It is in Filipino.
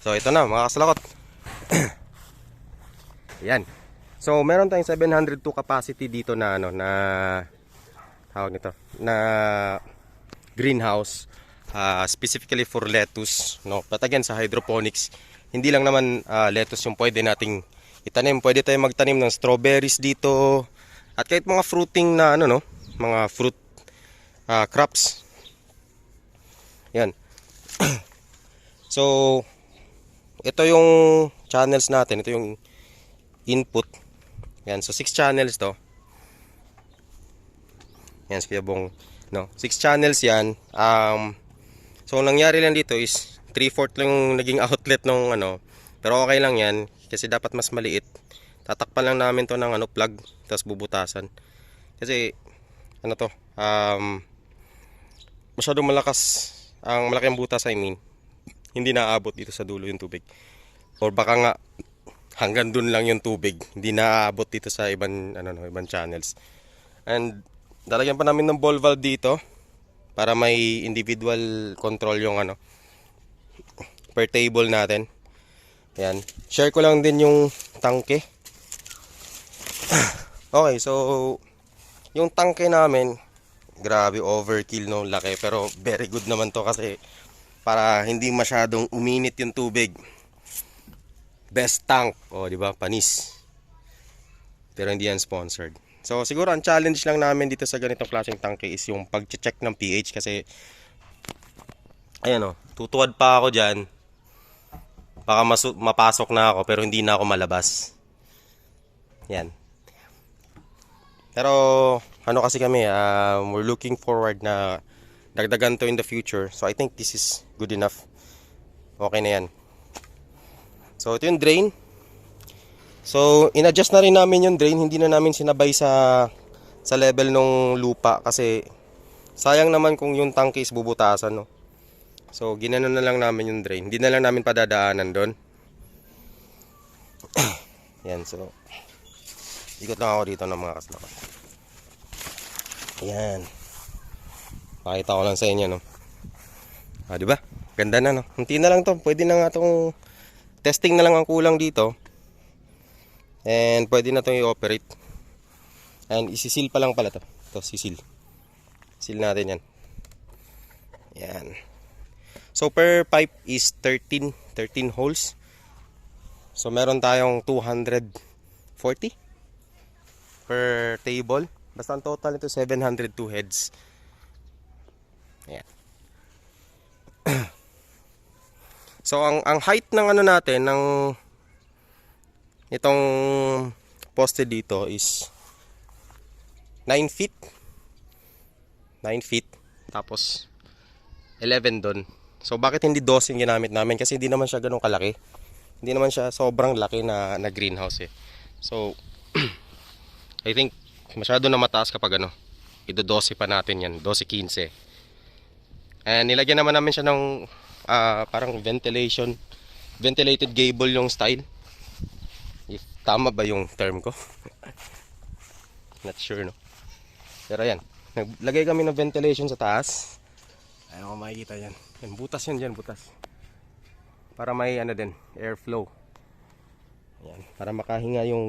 So ito na mga kaslakot. Yan. So meron tayong 702 capacity dito na ano na tawag nito na greenhouse, specifically for lettuce, no. But again sa hydroponics, hindi lang naman lettuce yung pwede nating itanim. Pwede tayong magtanim ng strawberries dito at kahit mga fruiting na ano, no, mga fruit crops. Yan. So ito yung channels natin, ito yung input. Yan, so 6 channels to. Yan, Kuya Bong, no. 6 channels yan. So nangyari lang dito is 3/4 lang yung naging outlet nung ano. Pero okay lang yan kasi dapat mas maliit. Tatakpan lang namin to ng ano plug, tapos bubutasan. Kasi ano to, masyadong malakas ang malaking butas, I mean. Hindi naaabot dito sa dulo yung tubig. Or baka nga hanggang dun lang yung tubig, hindi naaabot dito sa ibang ano, ibang channels. And lalagyan pa namin ng ball valve dito para may individual control yung ano per table natin. Ayan. Share ko lang din yung tangke. Okay, so yung tangke namin, grabe overkill, no, laki, pero very good naman to kasi para hindi masyadong uminit yung tubig. Best tank, oh, di ba? Panis. Pero hindi yan sponsored. So siguro ang challenge lang namin dito sa ganitong klaseng tangke is yung pag-check ng pH kasi ayan, oh, tutuwad pa ako diyan. Baka mapasok na ako pero hindi na ako malabas. Yan. Pero ano kasi kami, we're looking forward na dagdagan to in the future. So I think this is good enough. Okay na yan. So ito yung drain. So in-adjust na rin namin yung drain. Hindi na namin sinabay sa level ng lupa kasi sayang naman kung yung tangke is bubutasan, no. So ginano na lang namin yung drain. Hindi na lang namin padadaanan doon. Yan, so ikot lang ako dito ng mga kaslakot. Yan. Pakita ko lang sa inyo, no. Di ba? Ganda na, no. Hinti na lang to. Pwede na nga tong testing na lang ang kulang dito. And pwede na itong i-operate. And isisil pa lang pala to. Ito, sisil. Seal natin yan. Yan. So per pipe is 13 holes. So meron tayong 240 per table. Basta ang total nito 702 heads. Yan. So ang height ng ano natin ng itong poste dito is 9 feet. 9 feet. Tapos 11 doon. So bakit hindi 12 yung ginamit namin? Kasi hindi naman siya ganun kalaki. Hindi naman siya sobrang laki na greenhouse eh. So I think masyado na mataas kapag ano. Ido-12 pa natin yan. 12-15. And nilagyan naman namin siya ng parang ventilated gable yung style. If tama ba yung term ko? Not sure, no. Pero yan, naglagay kami ng ventilation sa taas. Ayun ko makikita yan. Yan, butas yan dyan, butas. Para may ano din, airflow. Yan, para makahinga yung